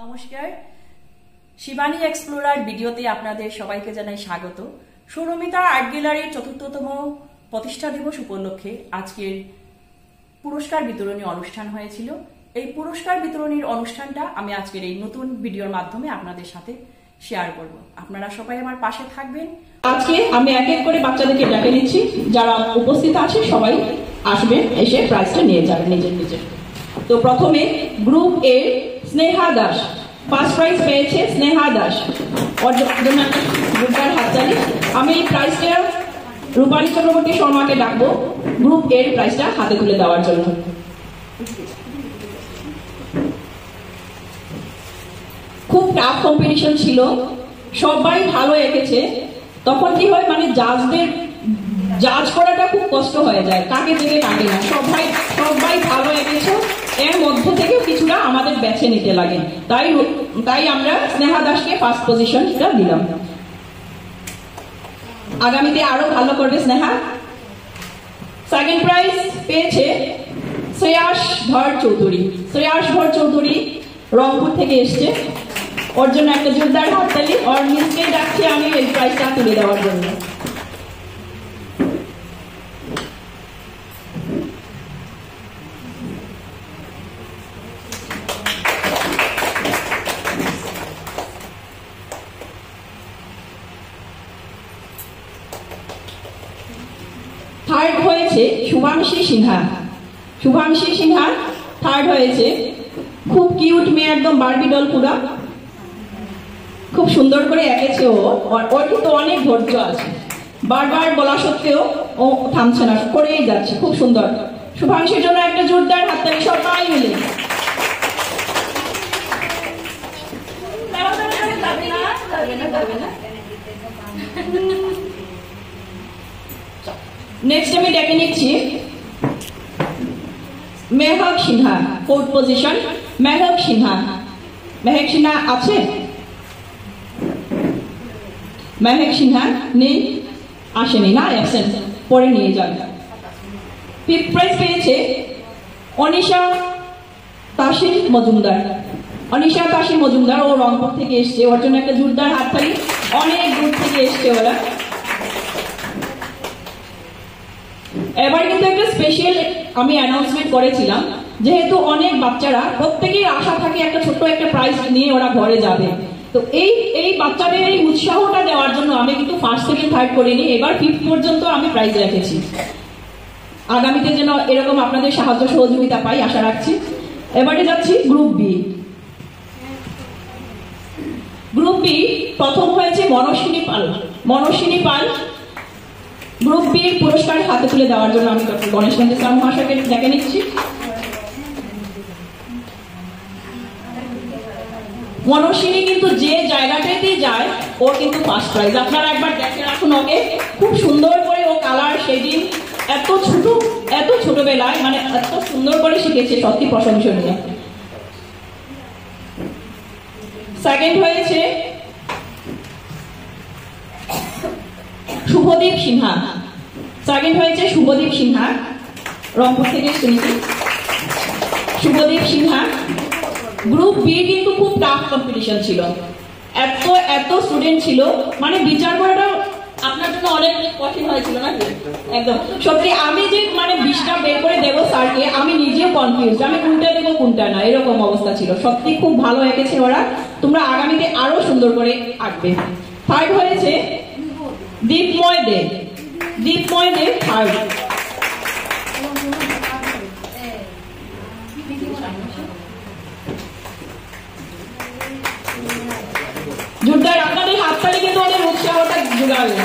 নমস্কার, শিবানী এক্সপ্লোরার ভিডিওতে আপনাদের সবাইকে জানাই স্বাগত। সৌরমিতা আর্ট গ্যালারির ৪র্থতম প্রতিষ্ঠা দিবস উপলক্ষে আজকের পুরস্কার বিতরণী অনুষ্ঠান হয়েছিল। এই পুরস্কার বিতরণীর অনুষ্ঠানটা আমি আজকের এই নতুন ভিডিওর মাধ্যমে আপনাদের সাথে শেয়ার করব। আপনারা সবাই আমার পাশে থাকবেন। আজকে আমি এক এক করে বাচ্চাদেরকে ডেকে নিচ্ছি, যারা উপস্থিত আছে সবাই আসবেন, এসে প্রাইজটা নিয়ে যাবেন নিজের নিজের। তো প্রথমে গ্রুপ এ স্নেহা দাস, ফার্স্ট প্রাইজ পেয়েছে স্নেহা দাস। ওর জন্য গ্রুপটার হাততালি। আমি এই প্রাইজটা রূপালী চক্রবর্তী শর্মাকে ডাকবো গ্রুপ এর প্রাইজটা হাতে তুলে দেওয়ার জন্য। খুব টাফ কম্পিটিশন ছিল, সবাই ভালো এঁকেছে। তখন কি হয়, মানে জাজদের জাজ করাটা খুব কষ্ট হয়ে যায়, কাকে দেবে কাকে না। সবাই ভালো এঁকেছে, এর মধ্য থেকেও কিছুটা আমাদের বেছে নিতে লাগে। তাই আমরা স্নেহা দাসকে ফার্স্ট পজিশনটা দিলাম। আগামীতে আরো ভালো করবে স্নেহা। সেকেন্ড প্রাইজ পেয়েছে শ্রেয়াস ভর চৌধুরী। শ্রেয়াস ভর চৌধুরী রংপুর থেকে এসছে, ওর জন্য একটা জোরদার হাততালি। ওর নিজকে ডাকছি আমি এই প্রাইজটা তুলে দেওয়ার জন্য। থার্ড হয়েছে শুভাংশী সিনহা। শুভাংশী সিনহা থার্ড হয়েছে। খুব কিউট মেয়ে, একদম বারবি ডল পুরা। খুব সুন্দর করে এঁকেছে ও। ওর কিন্তু অনেক ধৈর্য আছে, বারবার বলা সত্ত্বেও ও থামছে না, করেই যাচ্ছে। খুব সুন্দর। শুভাংশীর জন্য একটা জোরদার হাততালি সবাই মিলে। নেক্সট আমি ডেকে নিচ্ছি মেহক সিনহা, ফোর্থ পজিশন মেহক সিনহা। মেহক সিনহা আছে? মেহক সিনহা নেই, আসেনি না, অ্যাবসেন্ট, পরে নিয়ে যান। ফিফথ প্রাইজ পেয়েছে অনিশা তাসির মজুমদার। অনিশা তাসির মজুমদার, ও রংপুর থেকে এসছে, ওর জন্য একটা জোরদার হাততালি। অনেক দূর থেকে এসছে ওরা। এবার কিন্তু একটা স্পেশাল আমি অ্যানাউন্সমেন্ট করেছিলাম, যেহেতু অনেক বাচ্চারা, প্রত্যেকেই আশা থাকে একটা ছোট্ট একটা প্রাইজ নিয়ে ওরা ঘরে যাবে। তো এই বাচ্চাদের এই উৎসাহটা দেওয়ার জন্য আমি কিন্তু ফার্স্ট সেকেন্ড থার্ড করিনি, এবার ফিফথ পর্যন্ত আমি প্রাইজ রেখেছি। আগামীতে যেন এরকম আপনাদের সাহায্য সহযোগিতা পাই আশা রাখছি। এবারে যাচ্ছি গ্রুপ বি। গ্রুপ বি প্রথম হয়েছে মনস্বিনী পাল। মনস্বিনী পাল গ্রুপ বি পুরস্কার হাতে তুলে দেওয়ার জন্য আমি ডক্টর গণেশ ইসলাম মহাশয়কে ডেকে নিচ্ছি। মনস্বিনী কিন্তু যে জায়গাটাতেই যায় ওর কিন্তু ফার্স্ট প্রাইজ। আপনারা একবার দেখে রাখুন ওকে, খুব সুন্দর করে ও কালার শেডিং এত ছোটবেলায় মানে এত সুন্দর করে শিখেছে, সত্যি প্রশংসনীয়। সেকেন্ড হয়েছে শুভদীপ সিনহা। সেকেন্ড হয়েছে শুভদীপ সিনহা, রংপুর থেকে শুনেছি। শুভদীপ সিনহা। গ্রুপ বি কিন্তু খুব টাফ কম্পিটিশন ছিল, এত স্টুডেন্ট ছিল, মানে বিচার করাটা আপনার জন্য অনেক কঠিন হয়েছিল নাকি? একদম সত্যি। আমি যে মানে 20টা বের করে দেবো স্যারকে, আমি নিজেও কনফিউজ, আমি কোনটা দেবো কোনটা না, এরকম অবস্থা ছিল। সত্যি খুব ভালো এঁকেছে ওরা। তোমরা আগামীতে আরো সুন্দর করে আঁকবে। থার্ড হয়েছে দীপময় দে। দীপময় দে থার্ড। জোরদার আপনাদের হাততালি কিন্তু ওদের উৎসাহটা জোগাবে।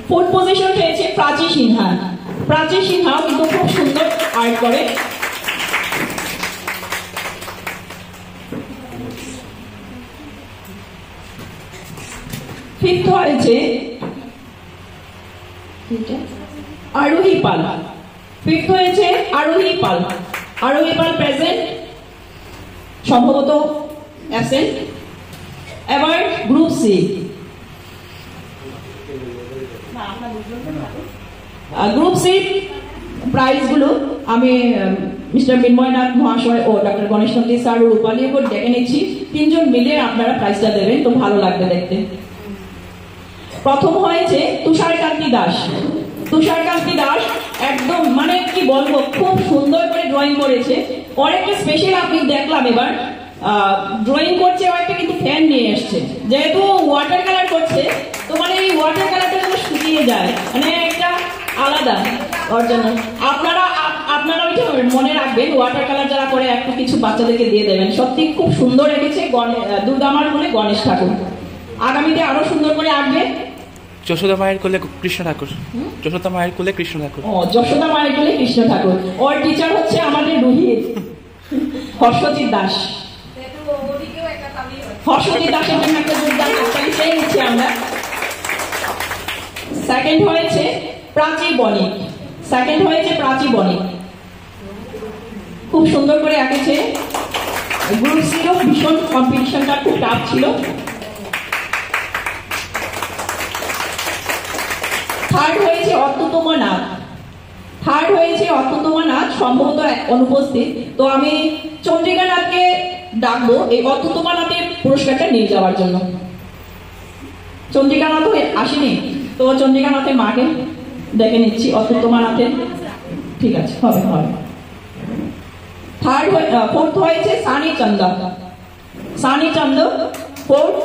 ফোর্থ পজিশন পেয়েছে প্রাচী সিনহা। প্রাচী সিনহা কিন্তু খুব সুন্দর আর্ট করে। ফিফথ হয়েছে আরোহী পাল। ফিফথ হয়েছে আরোহী পাল। আরোহী পাল প্রেজেন্ট, সম্ভবত অ্যাবসেন্ট। এবার গ্রুপ সি। গ্রুপ সি প্রাইজগুলো আমি মিস্টার মিন্ময়নাথ মহাশয় ও ডক্টর গণেশ নন্দী স্যার ও রূপালী আপু ডেকে নিচ্ছি। তিনজন মিলে আপনারা প্রাইজটা দেবেন, তো ভালো লাগবে দেখতে। প্রথম হয়েছে তুষারকান্তি দাস। তুষারকান্তি দাস একদম মানে কি বলবো, খুব সুন্দর করে ড্রয়িং করেছে। ওর একটা স্পেশাল আপনি দেখলাম এবার ড্রয়িং করছে, ও একটা কিন্তু ফ্যান নিয়ে এসছে। যেহেতু ওয়াটার কালার করছে, তো মানে এই ওয়াটার কালারটা যেন শুকিয়ে যায়, মানে একটা আলাদা ওর জন্য। আপনারা ওইটা মনে রাখবেন, ওয়াটার কালার যারা করে একটু কিছু বাচ্চাদেরকে দিয়ে দেবেন। সত্যি খুব সুন্দর এঁকেছে দুর্গা মার বলে গণেশ ঠাকুর। আগামীতে আরো সুন্দর করে আঁকবে। যশোদা মায়ের কোলে কৃষ্ণ ঠাকুর। যশোদা মায়ের কোলে কৃষ্ণ ঠাকুর। ও, যশোদা মায়ের কোলে কৃষ্ণ ঠাকুর। ওর টিচার হচ্ছে আমাদের রোহিত হর্ষজিৎ দাস। হর্ষজিৎ দাসের জন্য একটা যোগদান সেই হচ্ছে আমরা। সেকেন্ড হয়েছে প্রাচী বণিক। সেকেন্ড হয়েছে প্রাচী বণিক, খুব সুন্দর করে আঁকেছে। গ্রুপ সিরও ভীষণ কম্পিটিশনটা খুব টাফ ছিল। থার্ড হয়েছে অত্যুতম নাথ। থার্ড হয়েছে অত্যুতম নাথ, সম্ভবত অনুপস্থিত। তো আমি চন্দ্রিকা নাথকে ডাকবো এই অত্যুতম নাথের পুরস্কারটা নিয়ে যাওয়ার জন্য। চন্দ্রিকা নাথও আসেনি, তো চন্দ্রিকা নাথের মাকে দেখে নিচ্ছি। অত্যুতম নাথের, ঠিক আছে, হবে হবে। ফোর্থ হয়েছে সানি চন্দ। সানি চন্দ ফোর্থ।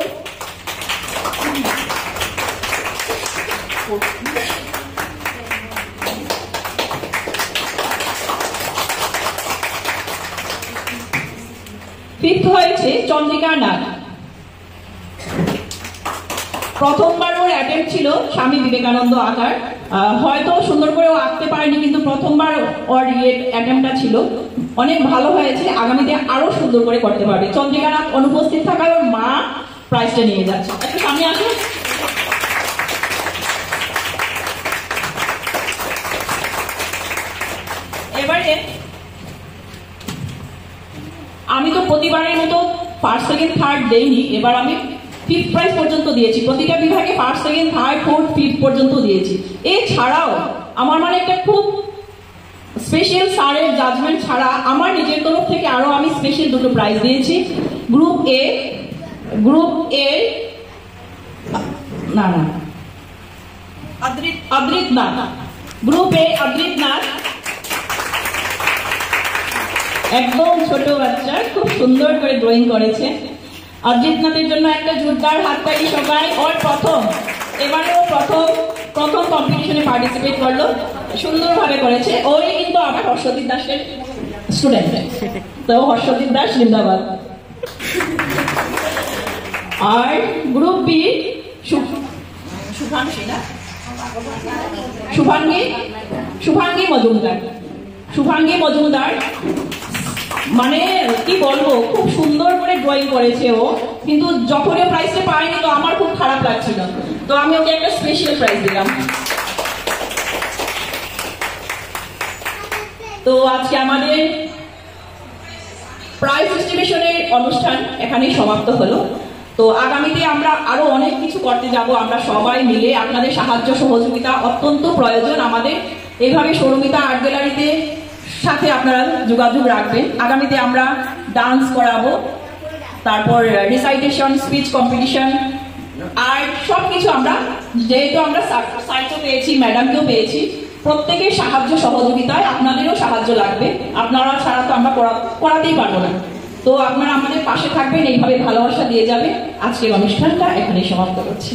ফিফথ হয়েছে চন্দ্রিকা নাথ। প্রথমবার ওর অ্যাটেম্প ছিল স্বামী বিবেকানন্দ আঁকার, হয়তো সুন্দর করে ও আঁকতে পারেনি, কিন্তু প্রথমবার ওর অ্যাটেম্পটা ছিল, অনেক ভালো হয়েছে। আগামীতে আরো সুন্দর করে করতে পারবে। চন্দ্রিকা নাথ অনুপস্থিত থাকায় ওর মা প্রাইজটা নিয়ে যাচ্ছে। একটু সামনে আসুন। এবারে আমি তো প্রতিবারের মতো ফার্স্ট সেকেন্ড থার্ড দেইনি, এবার আমি ফিফথ প্রাইজ পর্যন্ত দিয়েছি। প্রতিটা বিভাগে first second third fourth fifth পর্যন্ত দিয়েছি। এছাড়াও আমার মানে একটা খুব স্পেশাল স্যারের জাজমেন্ট ছাড়া আমার নিজের তরফ থেকে আরো আমি স্পেশাল দুটো প্রাইজ দিয়েছি। গ্রুপ এ না অদ্রিত নাথ। গ্রুপ এ অদ্রিত নাথ, একদম ছোট বাচ্চা, খুব সুন্দর করে ড্রয়িং করেছে। অদ্রিত নাথের জন্য একটা জোরদার হাততালি সবাই। ওর এবারেও প্রথম কম্পিটিশনে পার্টিসিপেট করলো, সুন্দরভাবে করেছে। ওই কিন্তু আমার হর্ষজিৎ দাসের স্টুডেন্ট, তো হর্ষজিৎ দাস জিন্দাবাদ। আর গ্রুপ বি শুভাঙ্গী মজুমদার। মানে কি বলবো, খুব সুন্দর করে ড্রয়িং করেছে ও, কিন্তু যখন ও প্রাইজটা পায়নি তো আমার খুব খারাপ লাগছিল, তো আমি ওকে একটা স্পেশাল প্রাইজ দিলাম। তো আজকে আমাদের প্রাইজ ডিস্ট্রিবিউশনের অনুষ্ঠান এখানেই সমাপ্ত হলো। তো আগামীতে আমরা আরো অনেক কিছু করতে যাব। আমরা সবাই মিলে, আপনাদের সাহায্য সহযোগিতা অত্যন্ত প্রয়োজন আমাদের। এইভাবে সৌরমিতা আর্ট গ্যালারিতে সাথে আপনারা যোগাযোগ রাখবেন। আগামীতে আমরা ডান্স করাবো, তারপর রিসাইটেশন, স্পিচ কম্পিটিশন, আর সবকিছু আমরা, যেহেতু আমরা সাইটও পেয়েছি, ম্যাডামকেও পেয়েছি, প্রত্যেকের সাহায্য সহযোগিতায় আপনাদেরও সাহায্য লাগবে। আপনারা ছাড়া তো আমরা করাতেই পারবো না। তো আপনারা আমাদের পাশে থাকবেন, এইভাবে ভালোবাসা দিয়ে যাবে। আজকের অনুষ্ঠানটা এখানেই সমাপ্ত করছি।